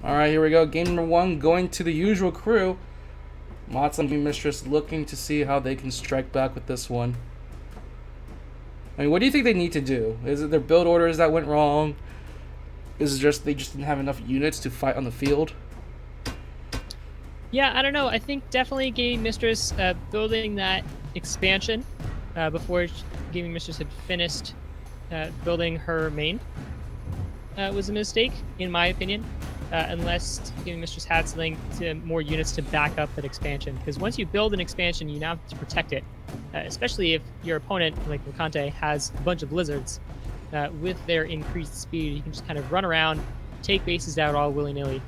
All right, here we go. Game number 1 going to the Usual Crew. Matza and Mistress looking to see how they can strike back with this one. I mean, what do you think they need to do? Is it their build orders that went wrong? Is it just they just didn't have enough units to fight on the field? Yeah, I don't know. I think definitely Gaming Mistress building that expansion before Gaming Mistress had finished building her main was a mistake, in my opinion. Unless Gaming Mistress had more units to back up that expansion. Because once you build an expansion, you now have to protect it. Especially if your opponent, like Lucante, has a bunch of lizards. With their increased speed, you can just kind of run around, take bases out all willy-nilly,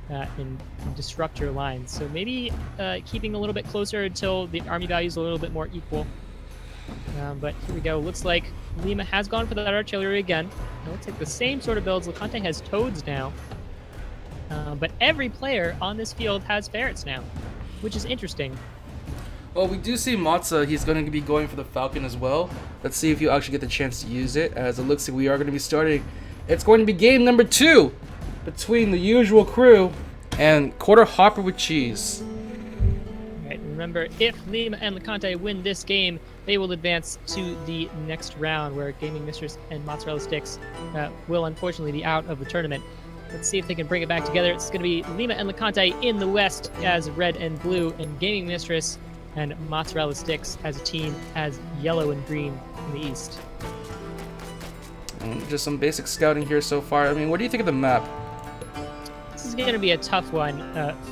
and disrupt your lines. So maybe keeping a little bit closer until the army value is a little bit more equal. But here we go. Looks like Lima has gone for that artillery again. It looks like the same sort of builds. Lucante has toads now. But every player on this field has ferrets now, which is interesting. Well, we do see Matza. He's going to be going for the Falcon as well. Let's see if you actually get the chance to use it, as it looks like we are going to be starting. It's going to be game number 2 between the Usual Crew and QuarterHopper with Cheese. Right, remember, if Lima and Lucante win this game, they will advance to the next round, where Gaming Mistress and Mozzarella Sticks will unfortunately be out of the tournament. Let's see if they can bring it back together. It's going to be Lima and Lucante in the west as red and blue, and Gaming Mistress and Mozzarella Sticks as a team as yellow and green in the east. And just some basic scouting here so far. I mean, what do you think of the map? This is going to be a tough one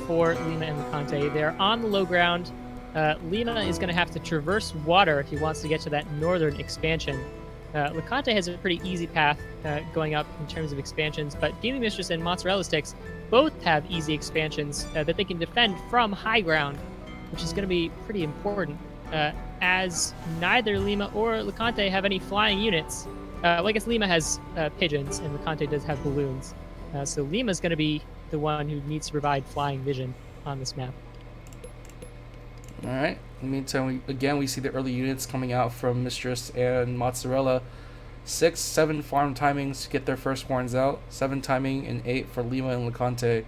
for Lima and Lucante. They're on the low ground. Lima is going to have to traverse water if he wants to get to that northern expansion. Lucante has a pretty easy path going up in terms of expansions, but Gaming Mistress and Mozzarella Sticks both have easy expansions that they can defend from high ground, which is going to be pretty important, as neither Lima or Lucante have any flying units. Well, I guess Lima has pigeons, and Lucante does have balloons. So Lima's going to be the one who needs to provide flying vision on this map. All right. In the meantime, we see the early units coming out from Mistress and Mozzarella. 6, 7 farm timings to get their first horns out. 7 timing and 8 for Lima and Lucante.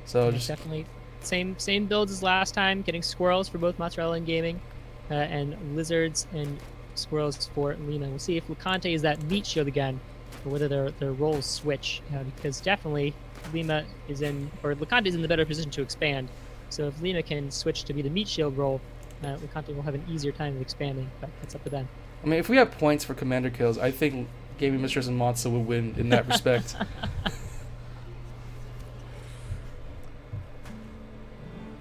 So Yeah, just definitely same builds as last time, getting squirrels for both Mozzarella and Gaming, and lizards and squirrels for Lima. We'll see if Lucante is that meat shield again, or whether their roles switch, because definitely Lima is Lucante is in the better position to expand. So if Lima can switch to be the meat shield role, Lucante will have an easier time of expanding, but it's up to them. I mean, if we have points for commander kills, I think Gaming Mistress and Matza would win in that respect.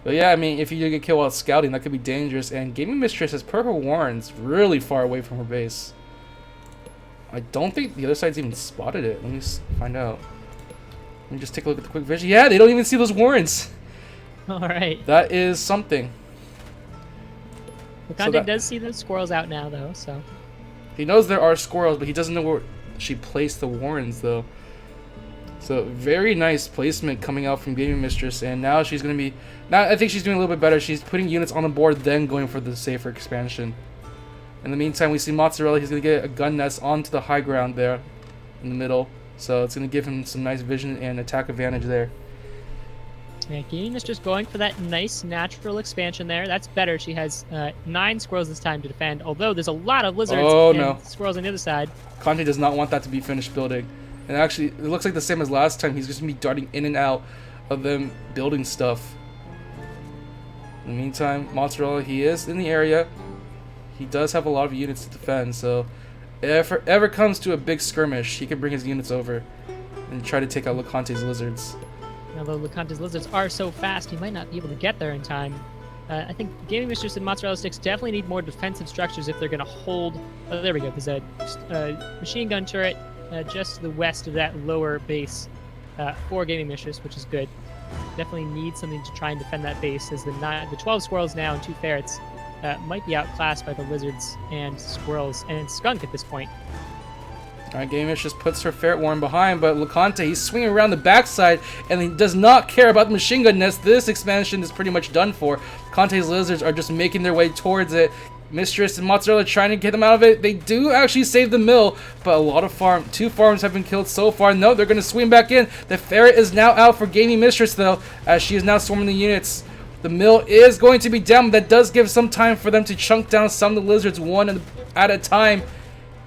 But yeah, I mean, if you do get killed while scouting, that could be dangerous. And Gaming Mistress has purple warrens really far away from her base. I don't think the other side's even spotted it. Let me find out. Let me just take a look at the quick vision. Yeah, they don't even see those warrens. All right. That is something. Lucante does see the squirrels out now, though, so. He knows there are squirrels, but he doesn't know where she placed the warrens, though. So, very nice placement coming out from Gaming Mistress, and now she's going to be... Now, I think she's doing a little bit better. She's putting units on the board, then going for the safer expansion. In the meantime, we see Mozzarella. He's going to get a gun nest onto the high ground there in the middle. So, it's going to give him some nice vision and attack advantage there. Yeah, Gaming Mistress going for that nice natural expansion there. That's better. She has 9 squirrels this time to defend, although there's a lot of lizards and squirrels on the other side. Conte does not want that to be finished building. And actually, it looks like the same as last time. He's just going to be darting in and out of them building stuff. In the meantime, Mozzarella, he is in the area. He does have a lot of units to defend, so if it ever comes to a big skirmish, he can bring his units over and try to take out Lucante's lizards. Although Lucante's lizards are so fast, he might not be able to get there in time. I think Gaming Mistress and Mozzarella Sticks definitely need more defensive structures if they're going to hold... Oh, there we go. There's a machine gun turret just to the west of that lower base for Gaming Mistress, which is good. Definitely need something to try and defend that base, as the 12 squirrels now and 2 ferrets might be outclassed by the lizards and squirrels and skunk at this point. Alright, Gaming Mistress puts her ferret warren behind, but Lucante, he's swinging around the backside, and he does not care about the machine gun nest. This expansion is pretty much done for. Lucante's lizards are just making their way towards it. Mistress and Mozzarella trying to get them out of it. They do actually save the mill, but a lot of two farms have been killed so far. No, they're going to swing back in. The ferret is now out for Gaming Mistress, though, as she is now swarming the units. The mill is going to be down. That does give some time for them to chunk down some of the lizards one at a time.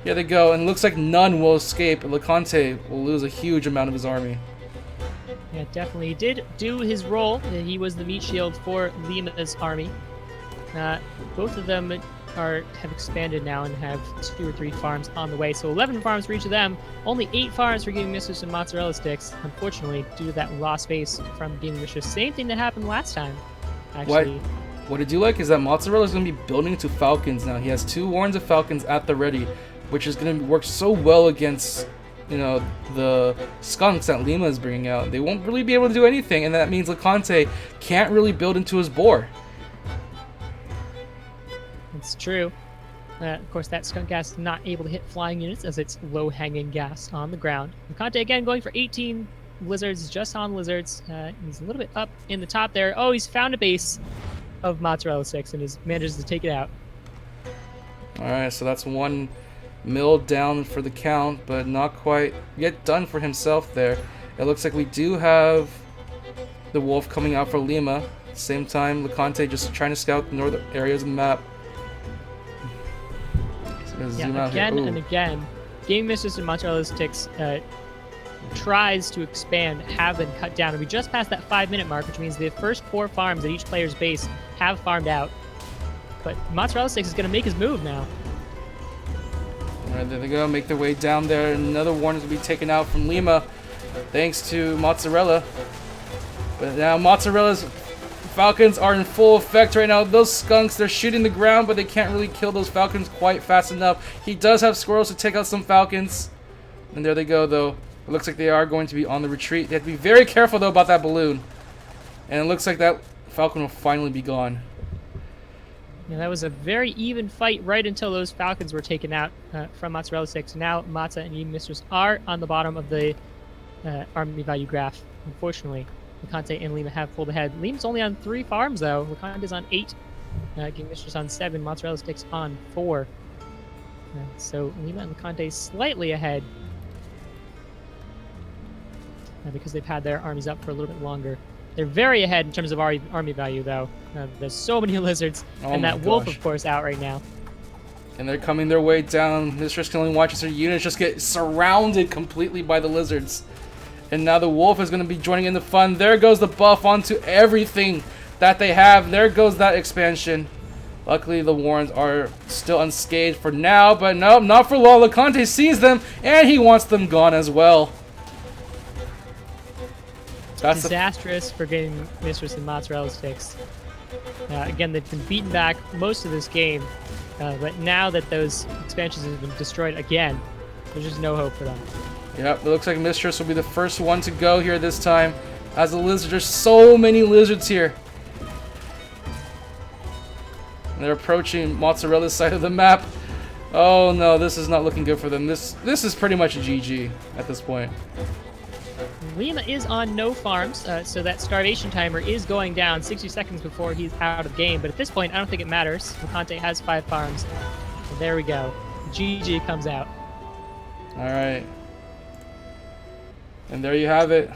Here they go, and it looks like none will escape. LeConte will lose a huge amount of his army. Yeah, definitely. He did do his role. He was the meat shield for Lima's army. Both of them have expanded now and have 2 or 3 farms on the way. So 11 farms for each of them. Only 8 farms for Gaming Mistress and Mozzarella Sticks. Unfortunately, due to that lost base from Gaming Mistress. Same thing that happened last time, actually. What I do like is that Mozzarella is going to be building into Falcons now. He has 2 Warrens of Falcons at the ready, which is going to work so well against, you know, the skunks that Lima is bringing out. They won't really be able to do anything, and that means LeConte can't really build into his boar. It's true. Of course, that skunk gas is not able to hit flying units as it's low-hanging gas on the ground. LeConte again going for 18 lizards, just on lizards. He's a little bit up in the top there. Oh, he's found a base of Mozzarella Sticks and manages to take it out. Alright, so that's 1 mill down for the count, but not quite yet done for himself there. It looks like we do have the wolf coming out for Lima. Same time, LeConte just trying to scout the northern areas of the map. Yeah, again and again, Gaming Mistress and Mozzarella Sticks tries to expand, have been cut down. And we just passed that 5-minute mark, which means the first 4 farms at each player's base have farmed out. But Mozzarella Sticks is going to make his move now. Alright, there they go. Make their way down there. Another warning is going to be taken out from Lima, thanks to Mozzarella. But now Mozzarella's Falcons are in full effect right now. Those skunks, they're shooting the ground, but they can't really kill those Falcons quite fast enough. He does have squirrels to take out some Falcons. And there they go, though. It looks like they are going to be on the retreat. They have to be very careful, though, about that balloon. And it looks like that Falcon will finally be gone. Yeah, that was a very even fight right until those Falcons were taken out from Mozzarella Sticks. Now Mozza and Gaming Mistress are on the bottom of the army value graph, unfortunately. LeConte and Lima have pulled ahead. Lima's only on 3 farms, though. LeConte's on 8. Gaming Mistress on 7. Mozzarella Sticks on 4. So Lima and LeConte slightly ahead because they've had their armies up for a little bit longer. They're very ahead in terms of army value, though. There's so many lizards, and that wolf, of course, out right now. And they're coming their way down. Mistress can only watch as her units just get surrounded completely by the lizards. And now the wolf is going to be joining in the fun. There goes the buff onto everything that they have. There goes that expansion. Luckily, the Warrens are still unscathed for now. But no, not for long. LeConte sees them, and he wants them gone as well. That's disastrous for Gaming Mistress and Mozzarella Sticks. Again, they've been beaten back most of this game. But now that those expansions have been destroyed again, there's just no hope for them. Yep, it looks like Mistress will be the first one to go here this time. As a lizard, there's so many lizards here. And they're approaching Mozzarella's side of the map. Oh no, this is not looking good for them. This is pretty much a GG at this point. Lima is on no farms, so that starvation timer is going down 60 seconds before he's out of game. But at this point, I don't think it matters. LeConte has 5 farms. So there we go. GG comes out. All right. And there you have it.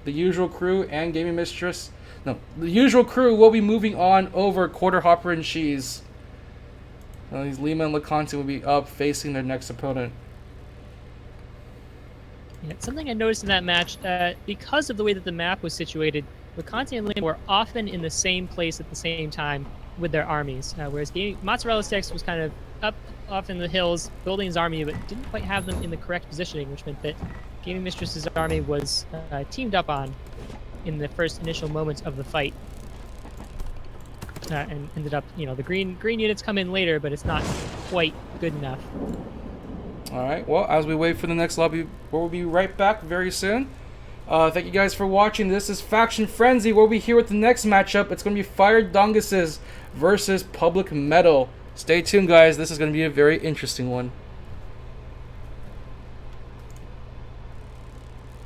The Usual Crew and Gaming Mistress. No, the Usual Crew will be moving on over QuarterHopper and Cheese. These Lima and LeConte will be up facing their next opponent. Yeah, something I noticed in that match, because of the way that the map was situated, LeConte and Lima were often in the same place at the same time with their armies, whereas Mozzarella Sticks was kind of up off in the hills building his army, but didn't quite have them in the correct positioning, which meant that Gaming Mistress's army was teamed up on in the first initial moments of the fight, and ended up, the green units come in later, but it's not quite good enough. All right. Well, as we wait for the next lobby, we'll be right back very soon. Thank you guys for watching. This is Faction Frenzy. We'll be here with the next matchup. It's going to be Fire Donguses versus Public Metal. Stay tuned, guys. This is going to be a very interesting one.